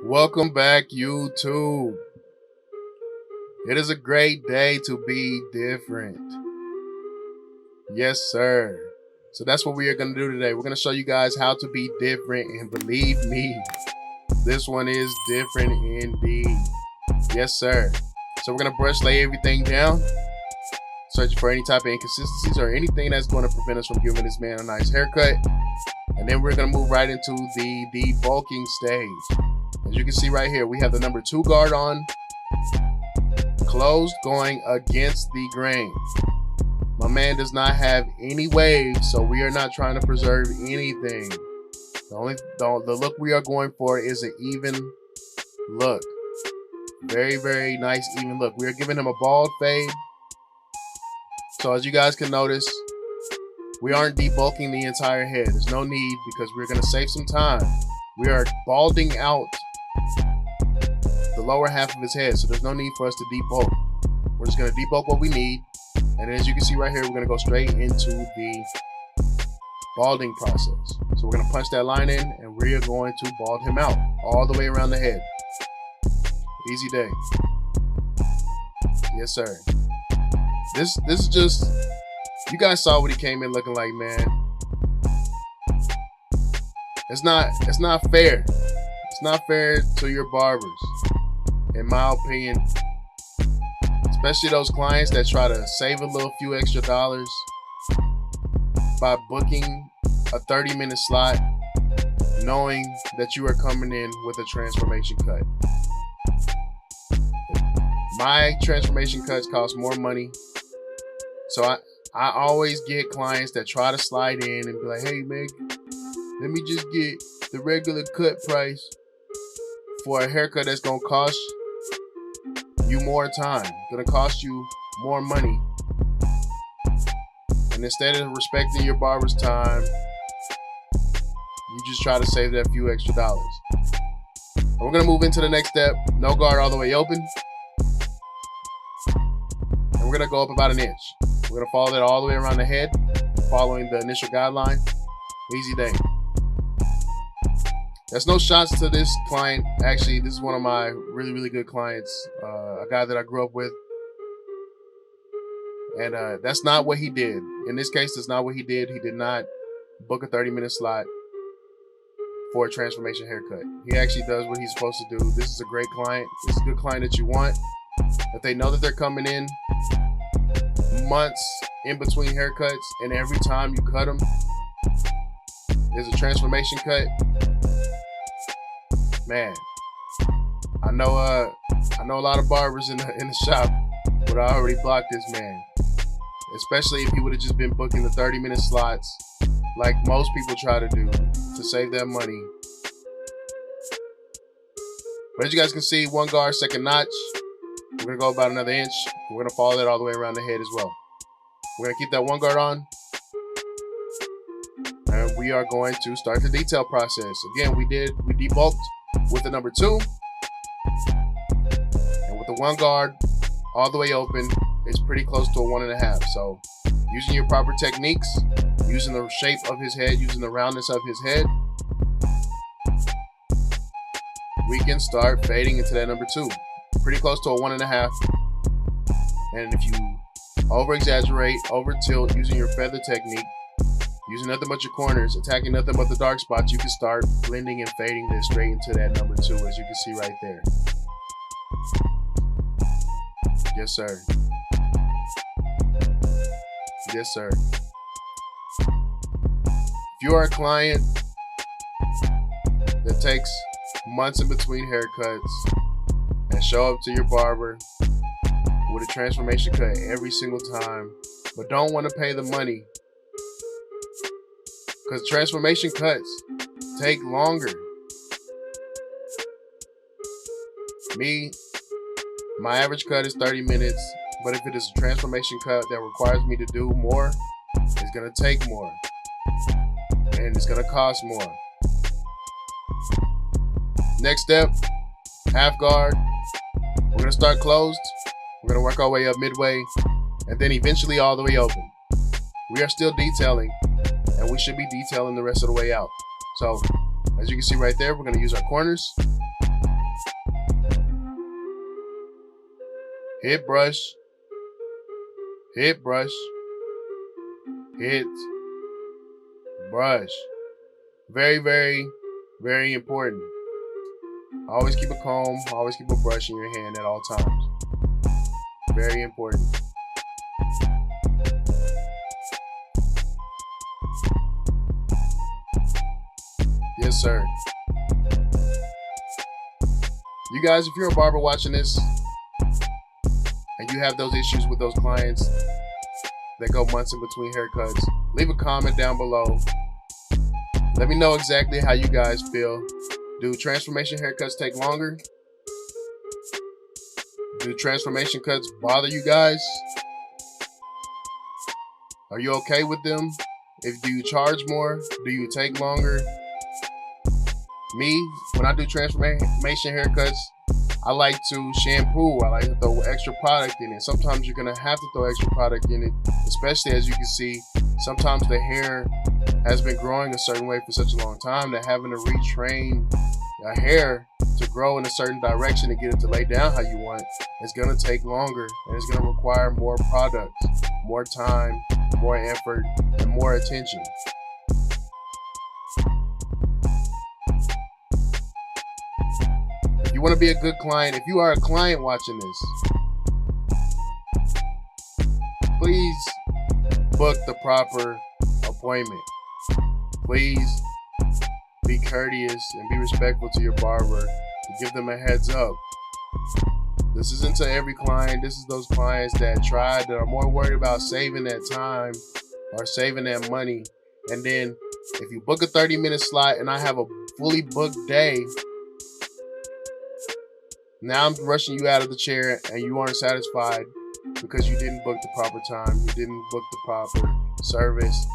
Welcome back, YouTube. It is a great day to be different. Yes, sir. So that's what we are going to do today. We're going to show you guys how to be different, and believe me, this one is different indeed. Yes, sir. So we're going to brush lay everything down, search for any type of inconsistencies or anything that's going to prevent us from giving this man a nice haircut. And then we're going to move right into the debulking stage. As you can see right here, we have the number 2 guard on, closed, going against the grain. My man does not have any waves, so we are not trying to preserve anything. The look we are going for is an even look. Very, very nice even look. We are giving him a bald fade. So as you guys can notice, we aren't debulking the entire head. There's no need, because we're going to save some time. We are balding out the lower half of his head, so there's no need for us to debulk. We're just going to debulk what we need, and as you can see right here, we're going to go straight into the balding process. So we're going to punch that line in, and we are going to bald him out all the way around the head. Easy day. Yes, sir. This is just, you guys saw what he came in looking like, man. It's not fair. It's not fair to your barbers, in my opinion. Especially those clients that try to save a few extra dollars by booking a 30-minute slot, knowing that you are coming in with a transformation cut. My transformation cuts cost more money. So I always get clients that try to slide in and be like, hey man, let me just get the regular cut price for a haircut that's gonna cost you more time, gonna cost you more money. And instead of respecting your barber's time, you just try to save that few extra dollars. And we're gonna move into the next step. No guard all the way open. And we're gonna go up about 1 inch. We're gonna follow that all the way around the head, following the initial guideline. Easy day. There's no shots to this client. Actually, this is one of my really, really good clients, a guy that I grew up with. And that's not what he did. In this case, that's not what he did. He did not book a 30-minute slot for a transformation haircut. He actually does what he's supposed to do. This is a great client. This is a good client that you want. If they know that they're coming in months in between haircuts, and every time you cut them is a transformation cut, man, I know a lot of barbers in the shop would already block this man, especially if he would have just been booking the 30-minute slots like most people try to do to save that money. But as you guys can see, 1 guard, 2nd notch. We're gonna go about another inch. We're gonna follow that all the way around the head as well. We're gonna keep that 1 guard on, and we are going to start the detail process. Again, we debulked with the number 2, and with the 1 guard all the way open, it's pretty close to a 1.5. So using your proper techniques, using the shape of his head, using the roundness of his head, we can start fading into that number 2. Pretty close to a 1.5. And if you over exaggerate, over tilt, using your feather technique, using nothing but your corners, attacking nothing but the dark spots, you can start blending and fading this straight into that number 2, as you can see right there. Yes, sir. Yes, sir. If you are a client that takes months in between haircuts and show up to your barber with a transformation cut every single time, but don't want to pay the money, because transformation cuts take longer. My average cut is 30 minutes, but if it is a transformation cut that requires me to do more, it's going to take more, and it's going to cost more. Next step, half guard. We're going to start closed. We're going to work our way up midway, and then eventually all the way open. We are still detailing, and and we should be detailing the rest of the way out. So as you can see right there, we're going to use our corners. Hit brush, hit brush, hit brush. Very, very, very important. Always keep a comb, always keep a brush in your hand at all times. Very important. Yes, sir. You guys, if you're a barber watching this and you have those issues with those clients that go months in between haircuts, leave a comment down below. Let me know exactly how you guys feel. Do transformation haircuts take longer? Do transformation cuts bother you guys? Are you okay with them? Do you charge more? Do you take longer? Me, when I do transformation haircuts, I like to shampoo. I like to throw extra product in it. Sometimes you're gonna have to throw extra product in it, especially as you can see, sometimes the hair has been growing a certain way for such a long time that having to retrain a hair to grow in a certain direction and get it to lay down how you want is gonna take longer, and it's gonna require more product, more time, more effort, and more attention. If you want to be a good client, if you are a client watching this, please book the proper appointment. Please be courteous and be respectful to your barber. Give them a heads up. This isn't to every client. This is those clients that are more worried about saving that time or saving that money. And then if you book a 30-minute slot and I have a fully booked day, now I'm rushing you out of the chair and you aren't satisfied because you didn't book the proper time, you didn't book the proper service.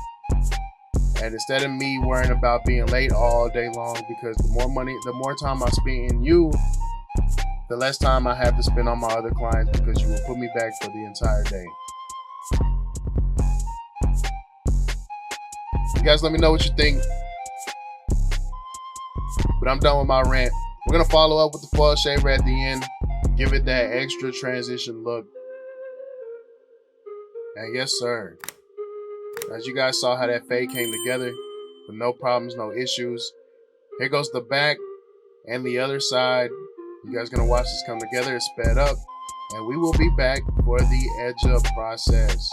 And instead of me worrying about being late all day long, because the more time I spend in you, the less time I have to spend on my other clients, because you will put me back for the entire day. You guys let me know what you think. But I'm done with my rant. We're going to follow up with the foil shaver at the end. Give it that extra transition look. And yes, sir. As you guys saw how that fade came together with no problems, no issues. Here goes the back and the other side. You guys going to watch this come together. It's sped up. And we will be back for the edge up process.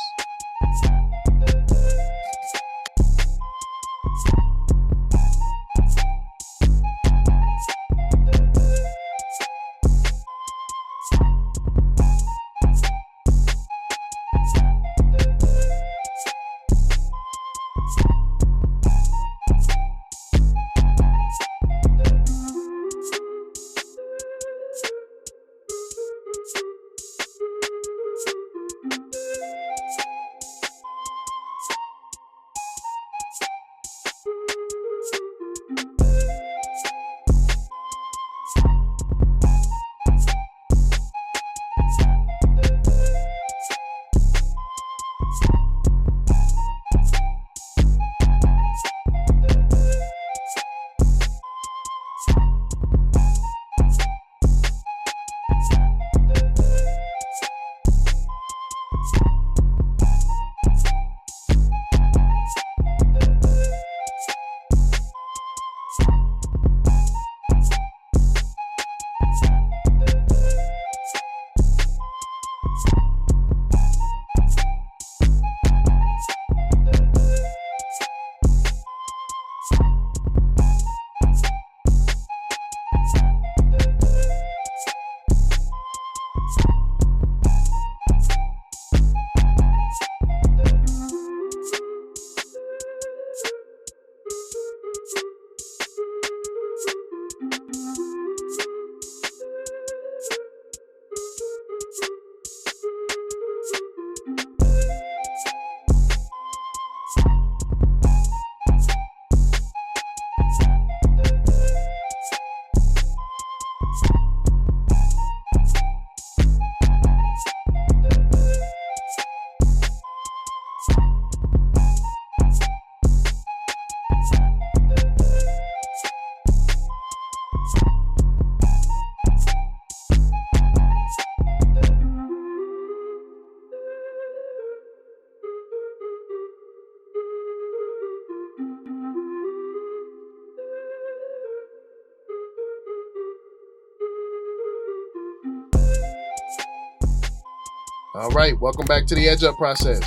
All right, welcome back to the edge up process.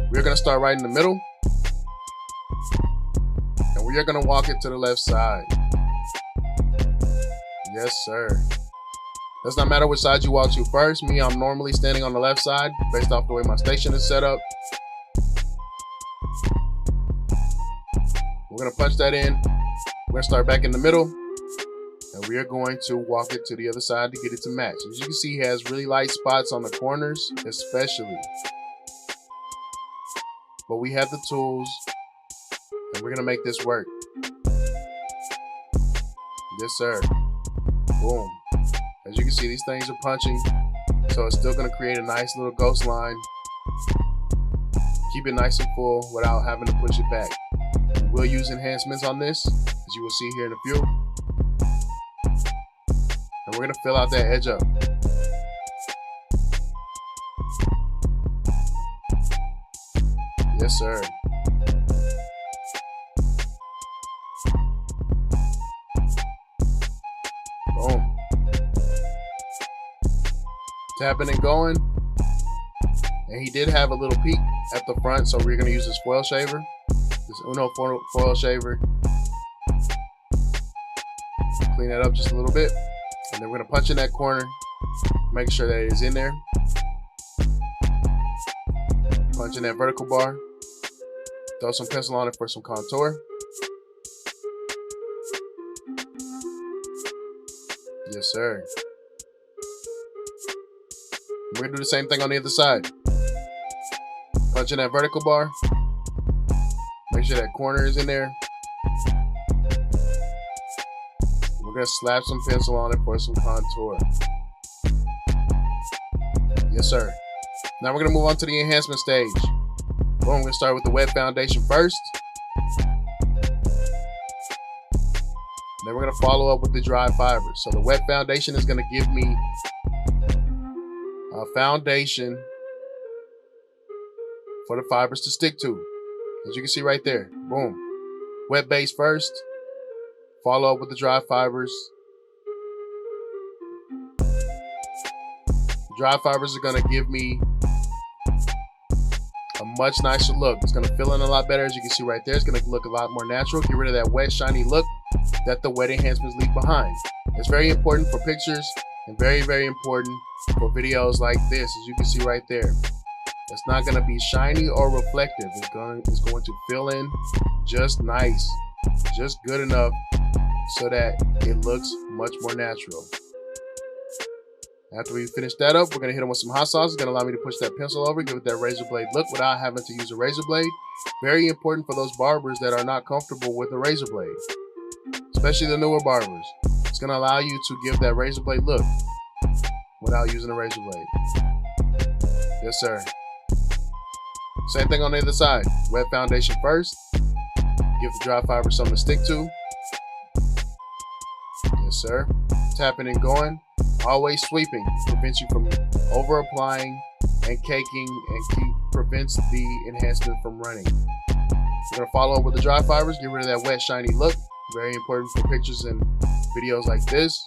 We're gonna start right in the middle, and we are gonna walk it to the left side. Yes, sir. Does not matter which side you walk to first. Me, I'm normally standing on the left side based off the way my station is set up. We're gonna punch that in. We're gonna start back in the middle, and we are going to walk it to the other side to get it to match. As you can see, he has really light spots on the corners, especially. But we have the tools, and we're gonna make this work. Yes, sir. Boom. As you can see, these things are punching, so it's still gonna create a nice little ghost line. Keep it nice and full without having to push it back. We'll use enhancements on this, as you will see here in a few. And we're gonna fill out that edge up. Yes, sir. Boom. Tapping and going. And he did have a little peak at the front, so we're gonna use this foil shaver. This Uno foil shaver. Clean that up just a little bit. And then we're gonna punch in that corner. Make sure that it is in there. Punch in that vertical bar. Throw some pencil on it for some contour. Yes, sir. We're gonna do the same thing on the other side. Punch in that vertical bar. Make sure that corner is in there. We're gonna slap some pencil on it for some contour. Yes, sir. Now we're gonna move on to the enhancement stage. Boom, we're gonna start with the wet foundation first. Then we're gonna follow up with the dry fibers. So the wet foundation is gonna give me a foundation for the fibers to stick to. As you can see right there, boom. Wet base first, follow up with the dry fibers. The dry fibers are gonna give me a much nicer look. It's gonna fill in a lot better, as you can see right there. It's gonna look a lot more natural. Get rid of that wet, shiny look that the wet enhancements leave behind. It's very important for pictures and very, very important for videos like this, as you can see right there. It's not gonna be shiny or reflective. It's going to fill in just nice, just good enough so that it looks much more natural. After we finish that up, we're gonna hit them with some hot sauce. It's gonna allow me to push that pencil over, give it that razor blade look without having to use a razor blade. Very important for those barbers that are not comfortable with a razor blade, especially the newer barbers. It's gonna allow you to give that razor blade look without using a razor blade. Yes, sir. Same thing on the other side. Wet foundation first. Give the dry fiber something to stick to. Yes, sir. Tapping and going. Always sweeping prevents you from over applying and caking and prevents the enhancement from running. We're gonna follow up with the dry fibers. Get rid of that wet, shiny look. Very important for pictures and videos like this.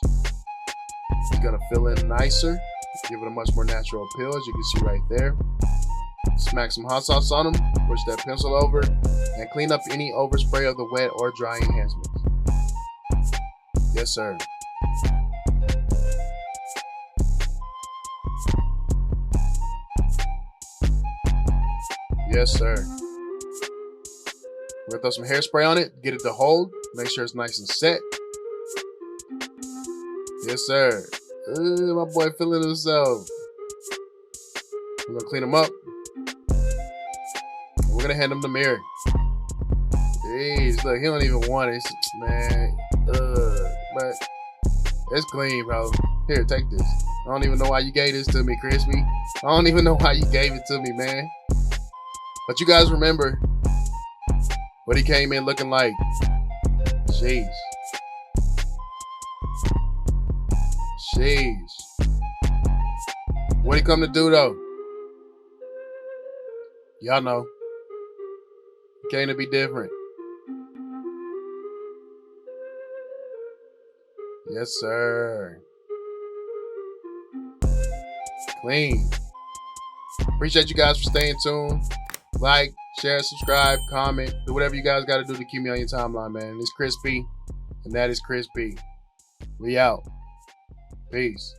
It's gonna fill in nicer. Give it a much more natural appeal, as you can see right there. Smack some hot sauce on them, push that pencil over, and clean up any overspray of the wet or dry enhancements. Yes, sir. Yes, sir. We're gonna throw some hairspray on it, get it to hold, make sure it's nice and set. Yes, sir. My boy feeling himself. We're gonna clean him up. We're gonna hand him the mirror. Jeez, look, he don't even want it, man. But it's clean, bro. Here, take this. I don't even know why you gave this to me, Kriispy. I don't even know why you gave it to me, man. But you guys remember what he came in looking like. Jeez. Jeez. What he come to do, though? Y'all know. He came to be different. Yes, sir. clean. Appreciate you guys for staying tuned. Like, share, subscribe, comment. Do whatever you guys got to do to keep me on your timeline, man. It's Kriispy, and that is Kriispy. We out. Peace.